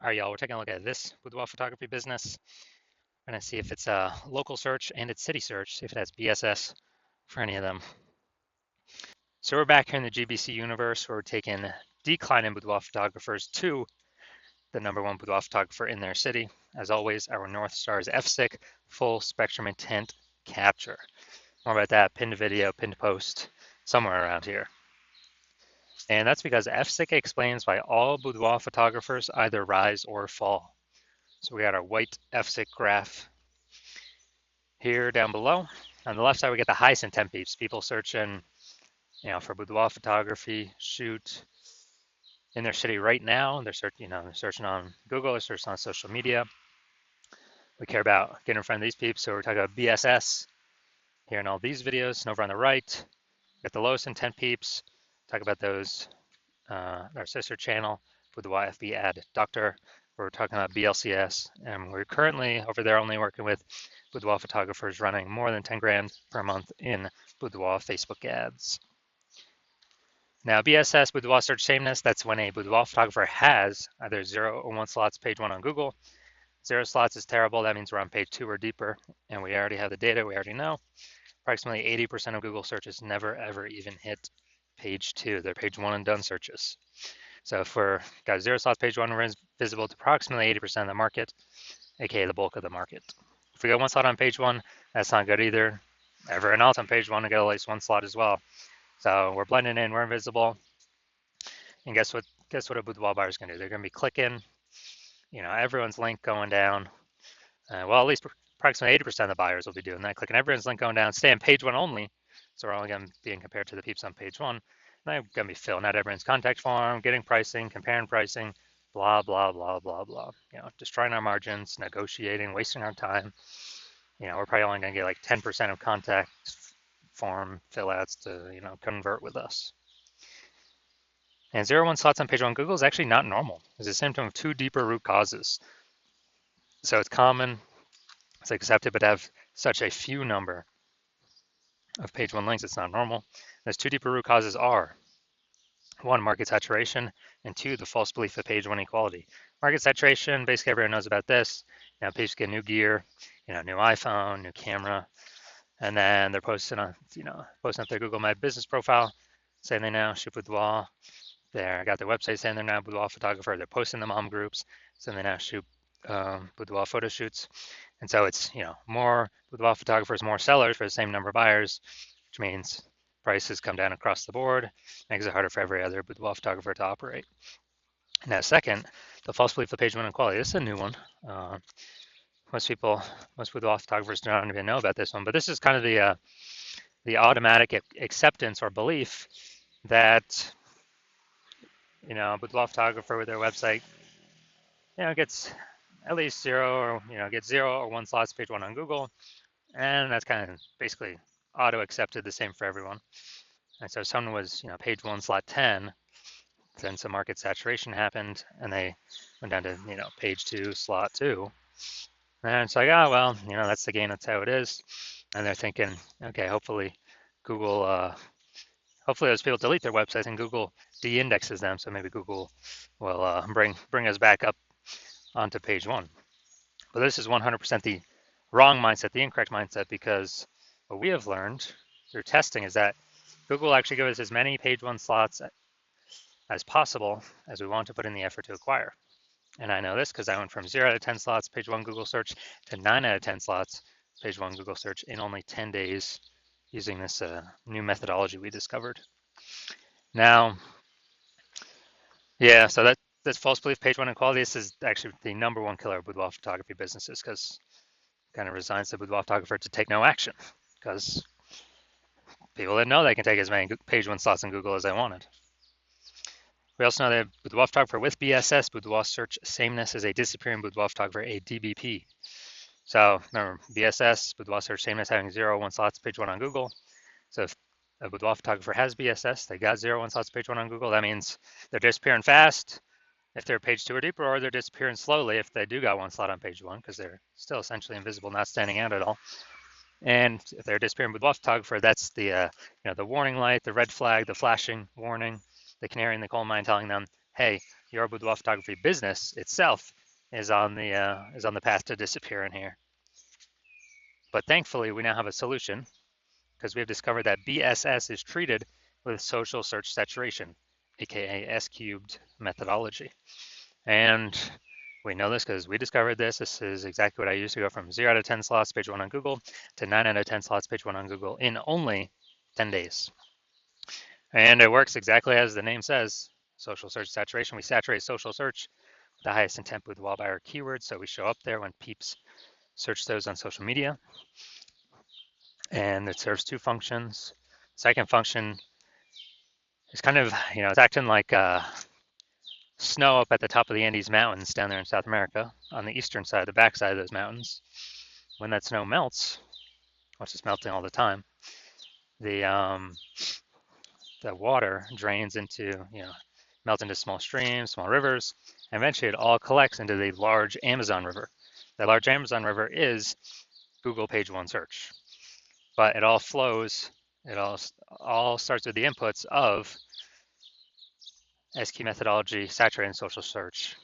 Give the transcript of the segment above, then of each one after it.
All right, y'all, we're taking a look at this boudoir photography business. We're gonna see if it's a local search and it's city search, see if it has BSS for any of them. So we're back here in the GBC universe where we're taking declining boudoir photographers to the #1 boudoir photographer in their city. As always, our North Star is FSIC, full spectrum intent capture. More about that, pinned video, pinned post, somewhere around here. And that's because FSIC explains why all boudoir photographers either rise or fall. So we got our white FSIC graph here down below. On the left side, we get the highest intent peeps, people searching, for boudoir photography, shoot in their city right now. They're searching on Google, they're searching on social media. We care about getting in front of these peeps, so we're talking about BSS here in all these videos. And over on the right, we got the lowest intent peeps. Talk about those, our sister channel, Boudoir FB Ad Doctor. We're talking about BLCS, and we're currently over there only working with boudoir photographers running more than 10 grand per month in boudoir Facebook ads. Now, BSS, boudoir search sameness, that's when a boudoir photographer has either 0 or 1 slots page 1 on Google. 0 slots is terrible. That means we're on page 2 or deeper, and we already have the data. We already know. Approximately 80% of Google searches never, ever even hit page 2. They're page 1 and done searches. So if we're got 0 slots page 1, we're visible to approximately 80% of the market, aka the bulk of the market. If we got 1 slot on page 1, that's not good either. Everyone else on page 1 will get at least 1 slot as well. So we're blending in, we're invisible. And guess what a boudoir buyer is going to do? They're going to be clicking, everyone's link going down. Well, at least approximately 80% of the buyers will be doing that, clicking everyone's link going down, stay on page 1 only. So we're only going to be compared to the peeps on page 1. And I'm going to be filling out everyone's contact form, getting pricing, comparing pricing, blah, blah, blah, blah, blah. Destroying our margins, negotiating, wasting our time. We're probably only going to get like 10% of contact form fill outs to, convert with us. And 0-1 slots on page 1 Google is actually not normal. It's a symptom of 2 deeper root causes. So it's common, it's accepted, but to have such a few number of page 1 links, it's not normal. Those 2 deeper root causes are 1, market saturation, and 2, the false belief of page 1 equality. Market saturation, basically everyone knows about this. People get new gear, new iPhone, new camera, and then they're posting on, posting up their Google My Business profile, saying they now shoot boudoir. They got their website saying they're now boudoir photographer. They're posting the mom groups, saying they now shoot boudoir photo shoots. And so it's, more boudoir photographers, more sellers for the same number of buyers, which means prices come down across the board, makes it harder for every other boudoir photographer to operate. Now, second, the false belief of page 1 equality. This is a new one. Most boudoir photographers don't even know about this one, but this is kind of the automatic acceptance or belief that, boudoir photographer with their website, gets at least 0 or, gets 0 or 1 slots page 1 on Google. And that's kind of basically auto accepted, the same for everyone. And so if someone was, page 1 slot 10, then some market saturation happened and they went down to, page 2 slot 2. And it's like, oh, well, that's the game, that's how it is. And they're thinking, okay, hopefully Google, hopefully those people delete their websites and Google de-indexes them. So maybe Google will bring us back up onto page 1. But this is 100% the wrong mindset, the incorrect mindset, because what we have learned through testing is that Google actually gives us as many page 1 slots as possible as we want to put in the effort to acquire. And I know this because I went from 0 out of 10 slots page 1 Google search to 9 out of 10 slots page 1 Google search in only 10 days using this new methodology we discovered. Now, yeah, so that's false belief page 1 equality. This is actually the #1 killer of boudoir photography businesses, because it kind of resigns the boudoir photographer to take no action, because people didn't know they can take as many page 1 slots in Google as they wanted. We also know that boudoir photographer with BSS, boudoir search sameness, is a disappearing boudoir photographer, a DBP. So remember, BSS, boudoir search sameness, having 0 or 1 slots page 1 on Google. So if a boudoir photographer has BSS, they got 0 or 1 slots page 1 on Google, that means they're disappearing fast if they're page 2 or deeper, or they're disappearing slowly if they do got 1 slot on page 1, because they're still essentially invisible, not standing out at all. And if they're disappearing boudoir photographer, that's the the warning light, the red flag, the flashing warning, the canary in the coal mine telling them, hey, your boudoir photography business itself is on the path to disappearing here. But thankfully, we now have a solution because we have discovered that BSS is treated with social search saturation, aka S cubed methodology. And we know this because we discovered this. This is exactly what I used to go from 0 out of 10 slots, page 1 on Google, to 9 out of 10 slots, page 1 on Google in only 10 days. And it works exactly as the name says, social search saturation. We saturate social search with the highest intent boudoir buyer keywords, so we show up there when peeps search those on social media. And it serves two functions. Second function is kind of, it's acting like snow up at the top of the Andes Mountains down there in South America on the eastern side, the backside of those mountains. When that snow melts, which is melting all the time, the water drains into, melts into small streams, small rivers, and eventually it all collects into the large Amazon River. The large Amazon River is Google page 1 search, but it all flows, it all starts with the inputs of SQ methodology, saturating social search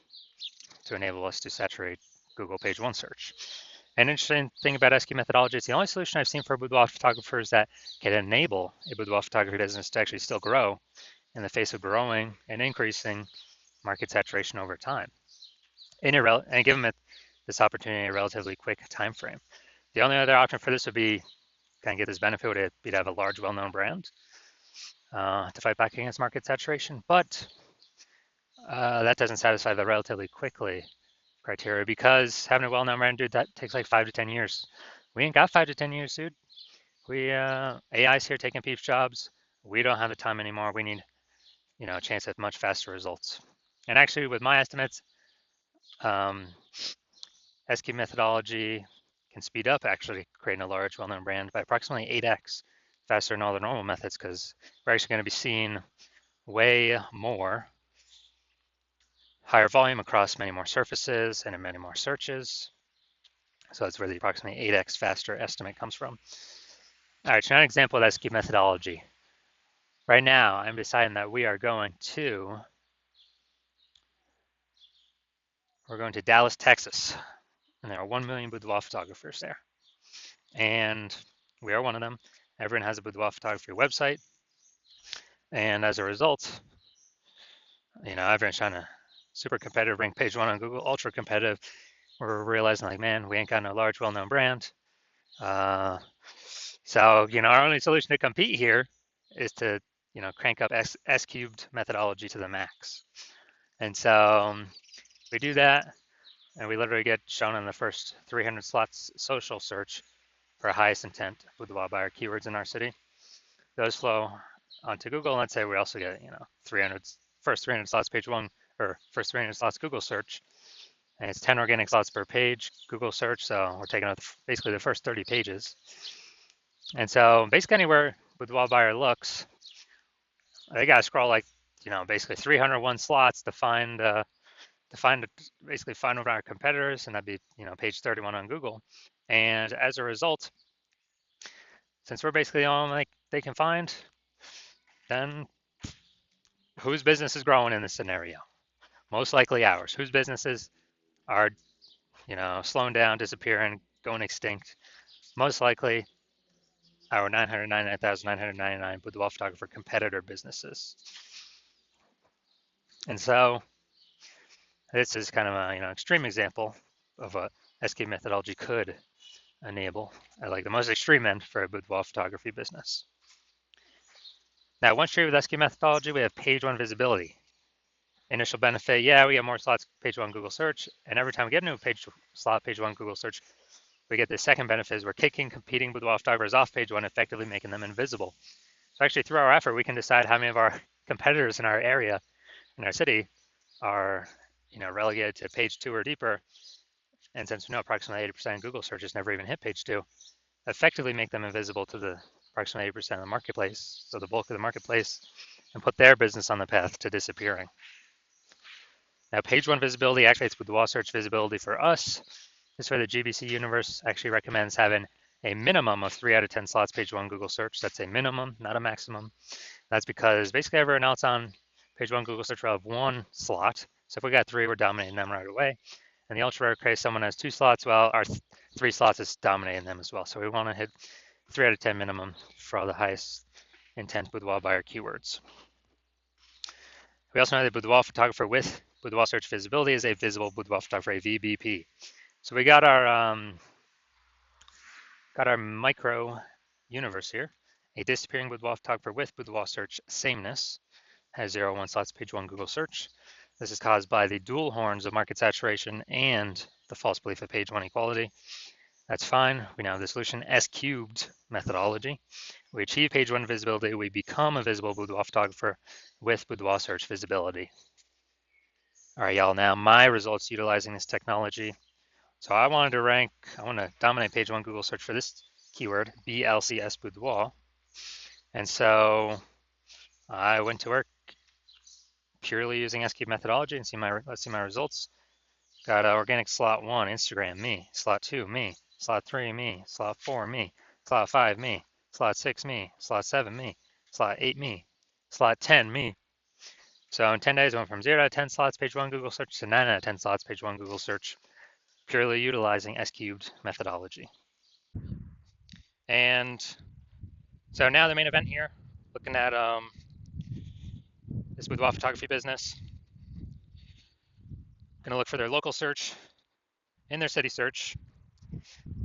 to enable us to saturate Google page 1 search. An interesting thing about SQ methodology, it's the only solution I've seen for boudoir photographers that can enable a boudoir photography business to actually still grow in the face of growing and increasing market saturation over time, and give them this opportunity in a relatively quick time frame. The only other option for this would be, kind of get this benefit, would be to have a large, well-known brand to fight back against market saturation, but that doesn't satisfy the relatively quickly criteria, because having a well-known brand, dude, that takes like 5 to 10 years. We ain't got 5 to 10 years, dude. AI's here taking people's jobs. We don't have the time anymore. We need, a chance at much faster results. And actually, with my estimates, SQ methodology can speed up actually creating a large, well-known brand by approximately 8x faster than all the normal methods, because we're actually going to be seeing way more higher volume across many more surfaces and in many more searches. So that's where the approximately 8x faster estimate comes from. All right, so now an example of SQ methodology. Right now, I'm deciding that we're going to Dallas, Texas, and there are 1 million boudoir photographers there. And we are one of them. Everyone has a boudoir photography website. And as a result, everyone's trying to super competitive, rank page 1 on Google, ultra competitive. We're realizing like, man, we ain't got no large, well-known brand. So, our only solution to compete here is to, crank up S cubed methodology to the max. And so we do that, and we literally get shown in the first 300 slots social search for highest intent boudoir buyer keywords in our city. Those flow onto Google. Let's say we also get, first 300 slots page 1, or first 300 slots Google search, and it's 10 organic slots per page Google search. So we're taking out basically the first 30 pages. And so basically anywhere boudoir buyer looks, they got to scroll like, basically 301 slots to find basically find one of our competitors, and that'd be, page 31 on Google. And as a result, since we're basically the only they can find, then whose business is growing in this scenario? Most likely ours. Whose businesses are, slowing down, disappearing, going extinct? Most likely our 999,999 boudoir photographer competitor businesses. And so this is kind of an extreme example of what SQ methodology could enable at like the most extreme end for a boudoir photography business. Now, once treated with SQ methodology, we have page 1 visibility. Initial benefit, yeah, we get more slots page 1 Google search, and every time we get a new page 1 Google search, we get the second benefit is we're kicking competing boudoir photographers off page 1, effectively making them invisible. So actually, through our effort, we can decide how many of our competitors in our area, in our city, are relegated to page 2 or deeper. And since we know approximately 80% of Google searches never even hit page 2, effectively make them invisible to the approximately 80% of the marketplace, so the bulk of the marketplace, and put their business on the path to disappearing. Now, page 1 visibility activates boudoir search visibility for us. This is where the GBC universe actually recommends having a minimum of 3 out of 10 slots page 1 Google search. That's a minimum, not a maximum. That's because basically everyone else on page 1 Google search will have 1 slot So if we got 3, we're dominating them right away. And the ultra rare case, someone has 2 slots, well, our 3 slots is dominating them as well. So we want to hit 3 out of 10 minimum for all the highest intent boudoir buyer keywords. We also know that boudoir photographer with boudoir search visibility is a visible boudoir photographer, a VBP. So we got our micro universe here. A disappearing boudoir photographer with boudoir search sameness has 0, 1 slots, page 1 Google search. This is caused by the dual horns of market saturation and the false belief of page 1 equality. That's fine. We now have the solution S cubed methodology. We achieve page 1 visibility. We become a visible boudoir photographer with boudoir search visibility. All right, y'all, now my results utilizing this technology. So I want to dominate page 1 Google search for this keyword, BLCS boudoir. And so I went to work purely using S cubed methodology and let's see my results. Got organic slot 1, Instagram, me. Slot 2, me. Slot 3, me. Slot 4, me. Slot 5, me. Slot 6, me. Slot 7, me. Slot 8, me. Slot 10, me. So in 10 days, I went from 0 out of 10 slots page 1 Google search to 9 out of 10 slots page 1 Google search, purely utilizing S cubed methodology. And so now the main event here, looking at this boudoir photography business. Going to look for their local search in their city search,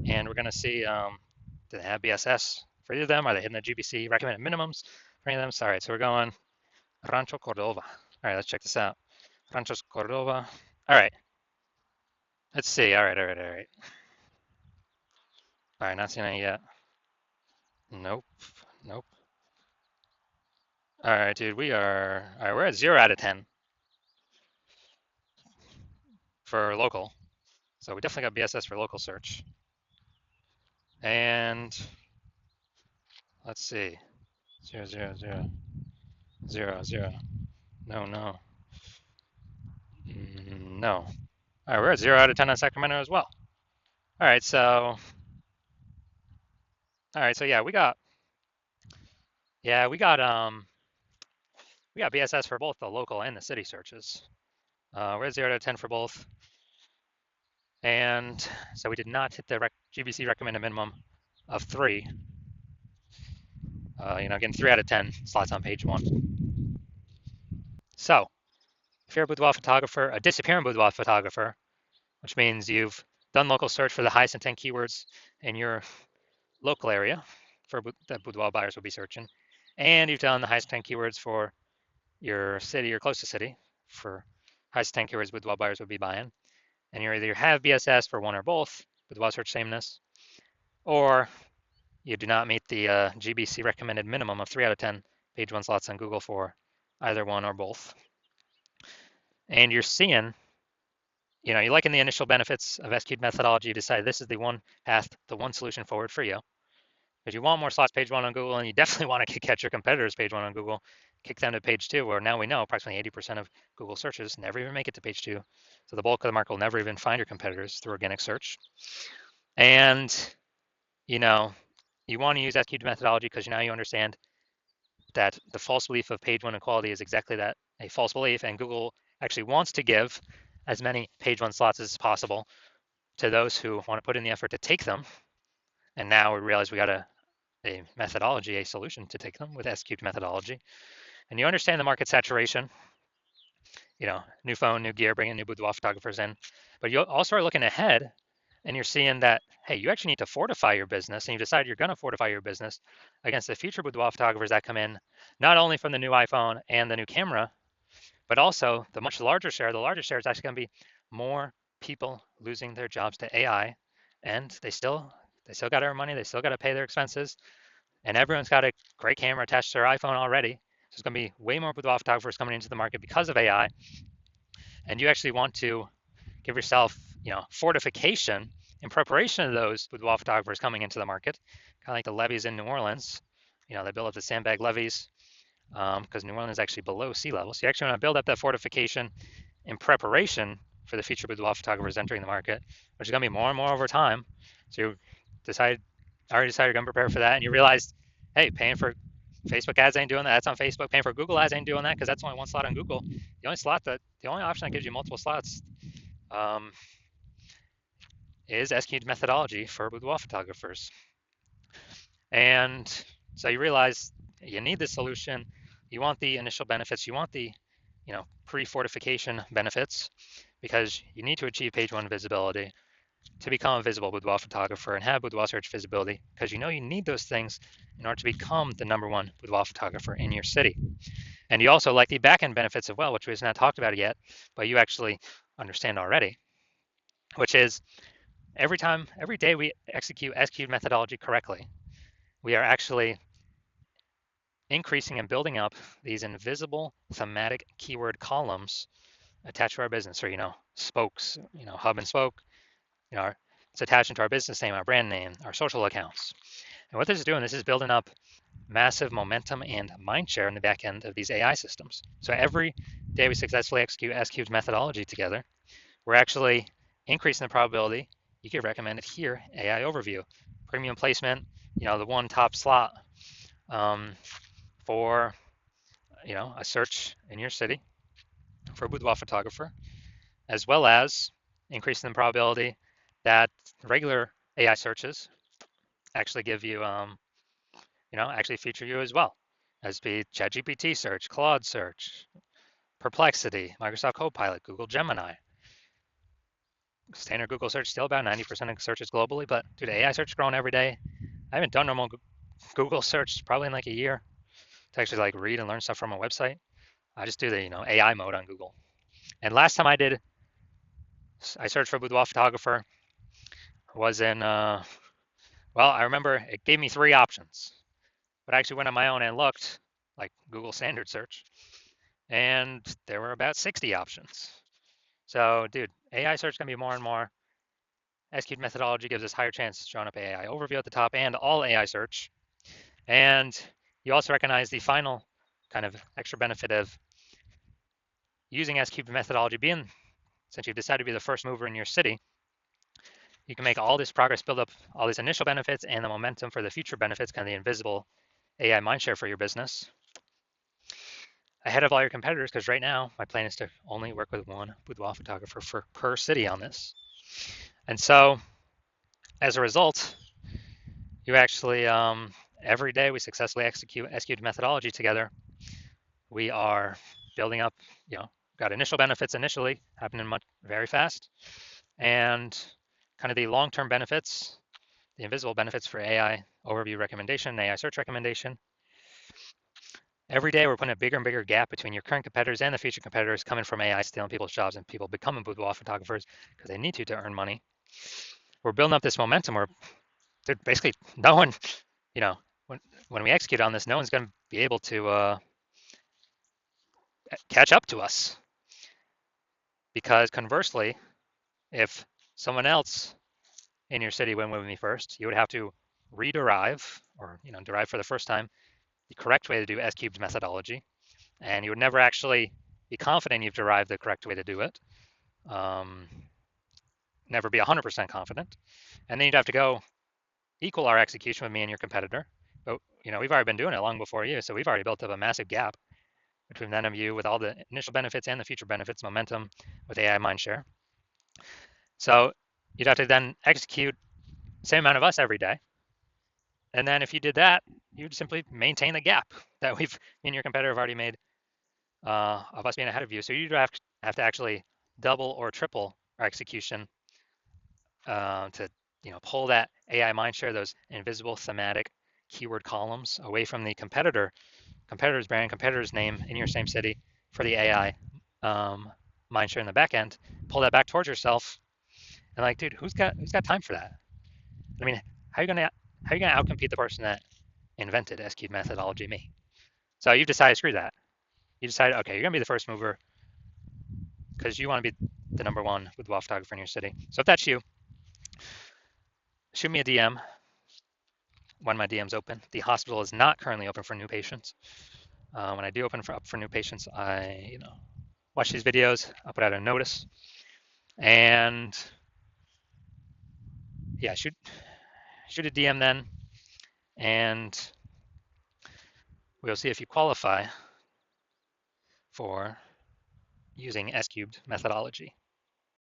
and we're going to see do they have BSS for either of them? Are they hitting the GBC recommended minimums for any of them? Sorry, so we're going Rancho Cordova. All right, let's check this out. Rancho Cordova. All right, let's see. All right. All right, not seeing any yet. Nope. All right, dude, all right, we're at 0 out of 10 for local. So we definitely got BSS for local search. And let's see. 0, 0, 0. 0, 0. No. No. All right, we're at 0 out of 10 on Sacramento as well. All right, so yeah, we got BSS for both the local and the city searches. We're at 0 out of 10 for both. And so we did not hit the GBC recommended minimum of 3. Again, 3 out of 10 slots on page 1. So if you're a boudoir photographer, a disappearing boudoir photographer, which means you've done local search for the highest intent keywords in your local area that boudoir buyers will be searching, and you've done the highest intent keywords for your city or close to city for highest intent keywords boudoir buyers would be buying, and you either have BSS for one or both, boudoir search sameness, or you do not meet the GBC recommended minimum of 3 out of 10 page 1 slots on Google for either one or both. And you're seeing, you're liking the initial benefits of S-cubed methodology. You decide this is the one path, the one solution forward for you. If you want more slots page 1 on Google, and you definitely want to catch your competitors page 1 on Google, kick them to page 2, where now we know approximately 80% of Google searches never even make it to page 2. So the bulk of the market will never even find your competitors through organic search. And, you want to use S-cubed methodology because now you understand that the false belief of page 1 equality is exactly that, a false belief, and Google actually wants to give as many page 1 slots as possible to those who want to put in the effort to take them. And now we realize we got a methodology, a solution to take them with S-cubed methodology. And you understand the market saturation, new phone, new gear, bringing new boudoir photographers in. But you also are looking ahead, and you're seeing that, hey, you actually need to fortify your business, and you decide you're going to fortify your business against the future boudoir photographers that come in, not only from the new iPhone and the new camera, but also the much larger share. The larger share is actually going to be more people losing their jobs to AI, and they still got to earn money. They still got to pay their expenses, and everyone's got a great camera attached to their iPhone already. So there's going to be way more boudoir photographers coming into the market because of AI, and you actually want to give yourself, fortification in preparation of those boudoir photographers coming into the market, kind of like the levees in New Orleans. They build up the sandbag levees because New Orleans is actually below sea level. So you actually want to build up that fortification in preparation for the future boudoir photographers entering the market, which is going to be more and more over time. So you already decided you're going to prepare for that, and you realized, hey, paying for Facebook ads ain't doing that. That's on Facebook. Paying for Google ads ain't doing that because that's only one slot on Google. The only option that gives you multiple slots um, is SQ'd methodology for boudoir photographers. And so you realize you need this solution. You want the initial benefits. You want the pre-fortification benefits because you need to achieve page one visibility to become a visible boudoir photographer and have boudoir search visibility because you need those things in order to become the #1 boudoir photographer in your city. And you also like the back-end benefits as well, which we've not talked about yet, but you actually understand already, which is every day we execute SQ'd methodology correctly, we are actually increasing and building up these invisible thematic keyword columns attached to our business, or spokes, hub and spoke. It's attached into our business name, our brand name, our social accounts. And what this is doing, this is building up massive momentum and mind share in the back end of these AI systems. So every day we successfully execute SQ's methodology together, we're actually increasing the probability you get recommended here, AI overview, premium placement, the one top slot for a search in your city for a boudoir photographer, as well as increasing the probability that regular AI searches actually give you, actually feature you as well, as be ChatGPT search, Claude search, Perplexity, Microsoft Copilot, Google Gemini. Standard Google search still about 90% of searches globally, but dude, AI search growing every day. I haven't done normal Google search probably in like a year to actually like read and learn stuff from a website. I just do the AI mode on Google. And last time I searched for boudoir photographer was in I remember it gave me 3 options, but I actually went on my own and looked like Google standard search, and there were about 60 options. So dude, AI search can be more and more. SQ'd methodology gives us higher chances of showing up AI overview at the top and all AI search. And you also recognize the final kind of extra benefit of using SQ'd methodology since you've decided to be the first mover in your city, you can make all this progress, build up all these initial benefits and the momentum for the future benefits, kind of the invisible AI mindshare for your business ahead of all your competitors, because right now my plan is to only work with one boudoir photographer per city on this. And so as a result, you actually, every day we successfully execute SQ'd methodology together. We are building up, got initial benefits initially happening very fast, and kind of the long-term benefits, the invisible benefits for AI overview recommendation, AI search recommendation. Every day we're putting a bigger and bigger gap between your current competitors and the future competitors coming from AI stealing people's jobs and people becoming boudoir photographers because they need to earn money. We're building up this momentum where basically no one, when we execute on this, no one's going to be able to catch up to us. Because conversely, if someone else in your city went with me first, you would have to rederive or derive for the first time the correct way to do S-cubed methodology, and you would never actually be confident you've derived the correct way to do it. Never be 100% confident, and then you'd have to go equal our execution with me and your competitor. But we've already been doing it long before you, so we've already built up a massive gap between then and you with all the initial benefits and the future benefits, momentum with AI mindshare. So you'd have to then execute the same amount of us every day. And then if you did that, you'd simply maintain the gap that me and your competitor have already made of us being ahead of you. So you'd have to actually double or triple our execution to pull that AI mindshare, those invisible thematic keyword columns away from the competitor's brand, competitor's name in your same city for the AI mindshare in the back end. Pull that back towards yourself, and like, dude, who's got time for that? I mean, how are you gonna outcompete the person that invented SQ methodology, me? So you've decided, screw that. You decided, okay, you're gonna be the first mover because you want to be the #1 boudoir photographer in your city. So if that's you, shoot me a DM when my DM's open. The hospital is not currently open for new patients. When I do open up for new patients, I watch these videos. I'll put out a notice, and yeah, shoot a DM then, and we'll see if you qualify for using S cubed methodology.